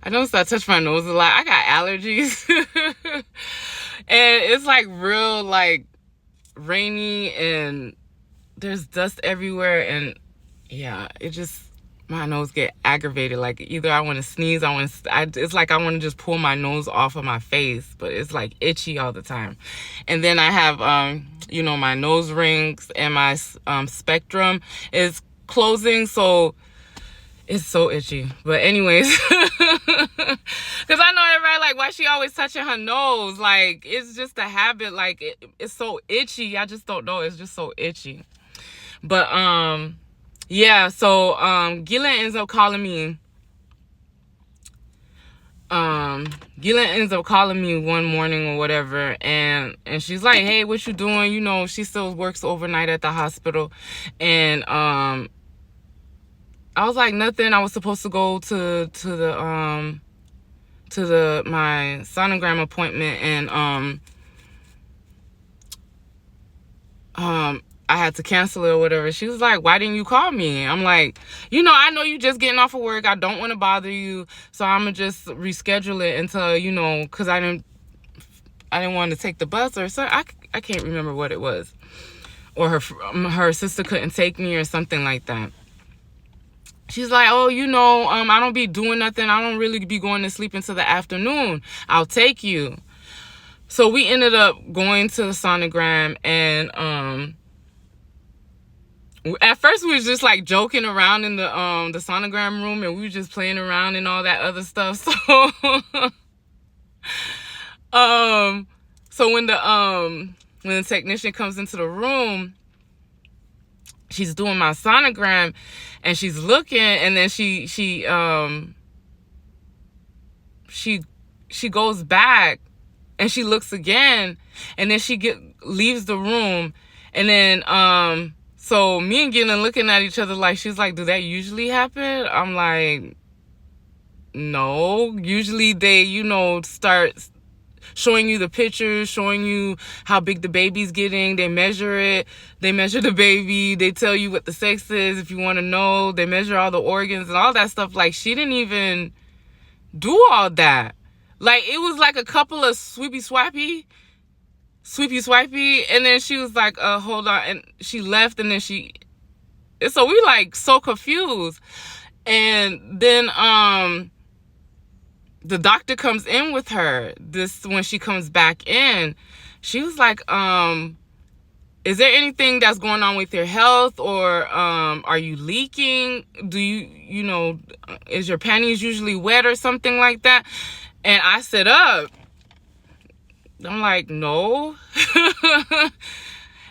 I noticed I touch my nose a lot. I got allergies. And it's like real like rainy and there's dust everywhere, and yeah, it just, my nose get aggravated. Like either I want to sneeze, it's like I want to just pull my nose off of my face, but it's like itchy all the time. And then I have my nose rings and my spectrum is closing, so it's so itchy. But anyways, because I know everybody like, why she always touching her nose? Like, it's just a habit. Like, it's so itchy. I just don't know. It's just so itchy. But, yeah, so, Gila ends up calling me. Gila ends up calling me one morning or whatever, and she's like, hey, what you doing? You know, she still works overnight at the hospital. And, I was like, nothing. I was supposed to go to my sonogram appointment, and I had to cancel it or whatever. She was like, why didn't you call me? I'm like, I know you just getting off of work. I don't want to bother you, so I'm gonna just reschedule it until, because I didn't want to take the bus or something. I can't remember what it was, or her sister couldn't take me or something like that. She's like, oh, I don't be doing nothing. I don't really be going to sleep until the afternoon. I'll take you. So we ended up going to the sonogram, and at first we was just like joking around in the sonogram room, and we were just playing around and all that other stuff. So so when the technician comes into the room, she's doing my sonogram and she's looking, and then she goes back and she looks again, and then she leaves the room. And then so me and Gillian looking at each other like, she's like, do that usually happen? I'm like, no, usually they start showing you the pictures, showing you how big the baby's getting. They measure it. They measure the baby. They tell you what the sex is if you want to know. They measure all the organs and all that stuff. Like, she didn't even do all that. Like, it was like a couple of sweepy swipey. And then she was like, hold on. And she left, and then so we like so confused. And then, the doctor comes in with her. When she comes back in, she was like, is there anything that's going on with your health, or are you leaking? Do you is your panties usually wet or something like that? And I sit up. I'm like, no.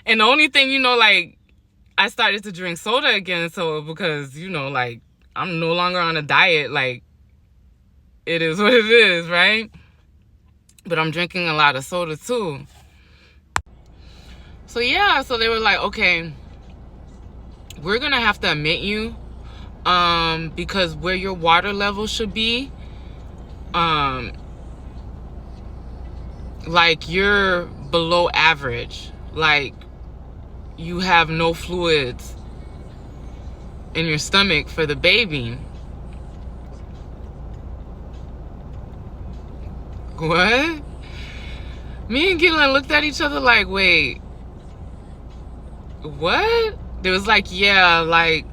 And the only thing, like, I started to drink soda again. So because, like, I'm no longer on a diet, like, it is what it is, right? But I'm drinking a lot of soda too. So yeah, so they were like, okay, we're gonna have to admit you, because where your water level should be, like, you're below average. Like, you have no fluids in your stomach for the baby. What? Me and Gillian looked at each other like, wait, what? They was like, yeah, like,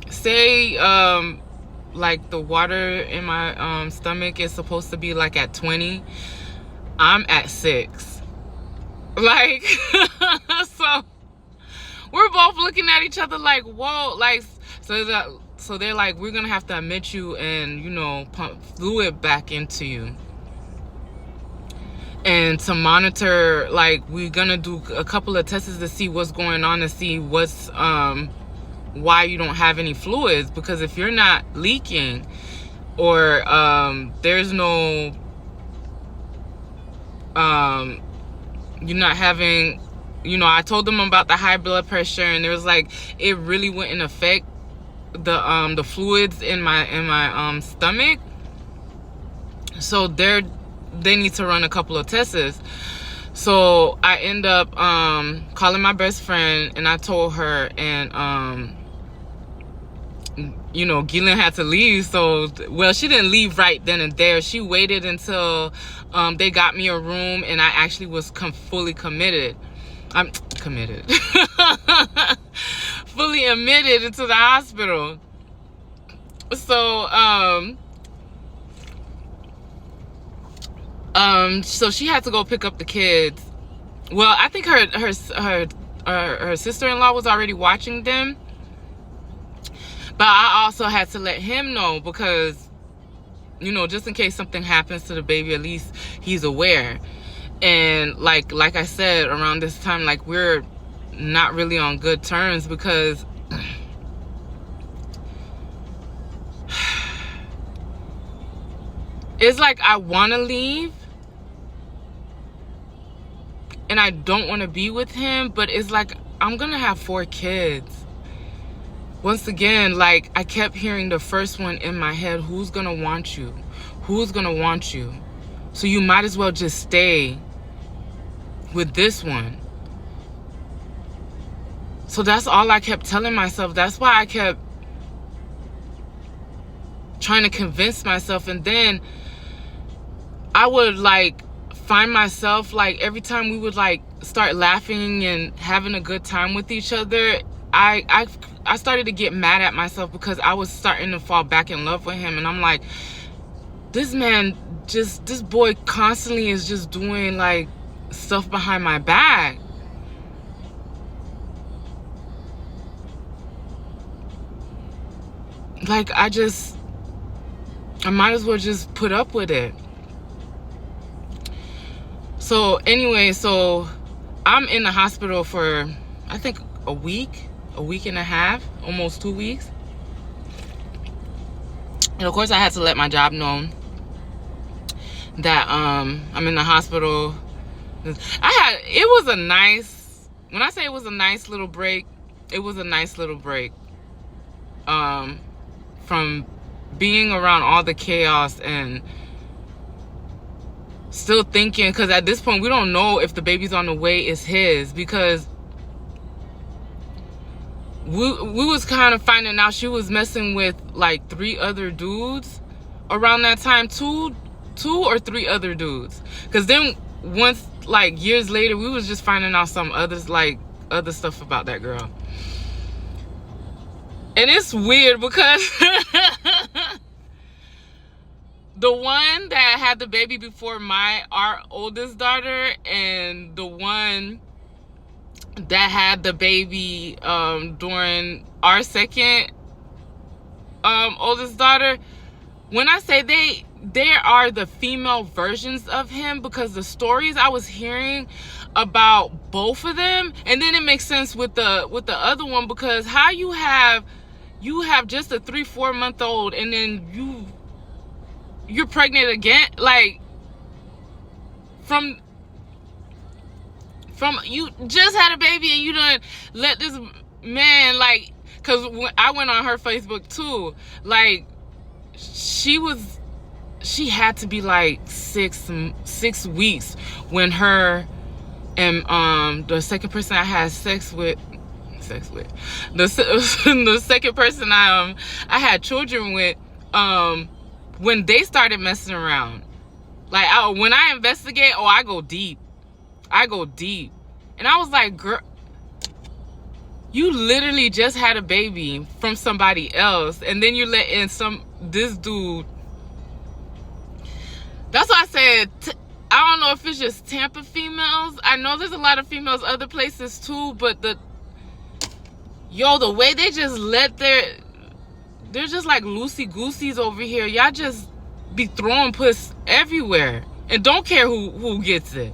say, like, the water in my stomach is supposed to be like at 20. I'm at 6. Like, so we're both looking at each other like, whoa. Like, so they're like, we're gonna have to admit you and pump fluid back into you. And to monitor, like, we're gonna do a couple of tests to see what's going on, to see what's why you don't have any fluids. Because if you're not leaking, or there's no you're not having, I told them about the high blood pressure, and it was like, it really wouldn't affect the fluids in my stomach. So they need to run a couple of tests. So I end up calling my best friend, and I told her, and you know, Gillian had to leave. So, well, she didn't leave right then and there. She waited until they got me a room, and I actually was fully committed. I'm committed. Fully admitted into the hospital. So, so she had to go pick up the kids. Well, I think her sister-in-law was already watching them. But I also had to let him know because, you know, just in case something happens to the baby, at least he's aware. And like I said, around this time, like, we're not really on good terms because it's like I want to leave and I don't want to be with him, but it's like I'm gonna have 4 kids. Once again, like, I kept hearing the first one in my head: who's gonna want you? Who's gonna want you? So you might as well just stay with this one. So that's all I kept telling myself. That's why I kept trying to convince myself. And then I would, like, find myself, like, every time we would, like, start laughing and having a good time with each other, I started to get mad at myself because I was starting to fall back in love with him. And I'm like, this man, this boy constantly is just doing, like, stuff behind my back. Like, I might as well just put up with it. So anyway, so I'm in the hospital for, I think, a week and a half, almost 2 weeks. And of course I had to let my job know that I'm in the hospital. It was a nice, when I say it was a nice little break, it was a nice little break from being around all the chaos and still thinking, because at this point we don't know if the baby's on the way is his, because we was kind of finding out she was messing with like 3 other dudes around that time, 2 or 3 other dudes. Because then once, like, years later, we was just finding out some others, like, other stuff about that girl. And it's weird because the one that had the baby before our oldest daughter, and the one that had the baby during our second oldest daughter, when I say they are the female versions of him, because the stories I was hearing about both of them, and then it makes sense with the other one, because how you have just a 3-4 month old and then you're pregnant again, like, from you just had a baby and you done let this man, like, because when I went on her Facebook too, like, she had to be like 6 weeks when her and the second person I had sex with the second person I had children with, when they started messing around. Like, when I investigate, I go deep. And I was like, girl, you literally just had a baby from somebody else, and then you're letting this dude. That's why I said, I don't know if it's just Tampa females. I know there's a lot of females other places too, but the way they just they're just like loosey-gooseys over here. Y'all just be throwing puss everywhere and don't care who gets it.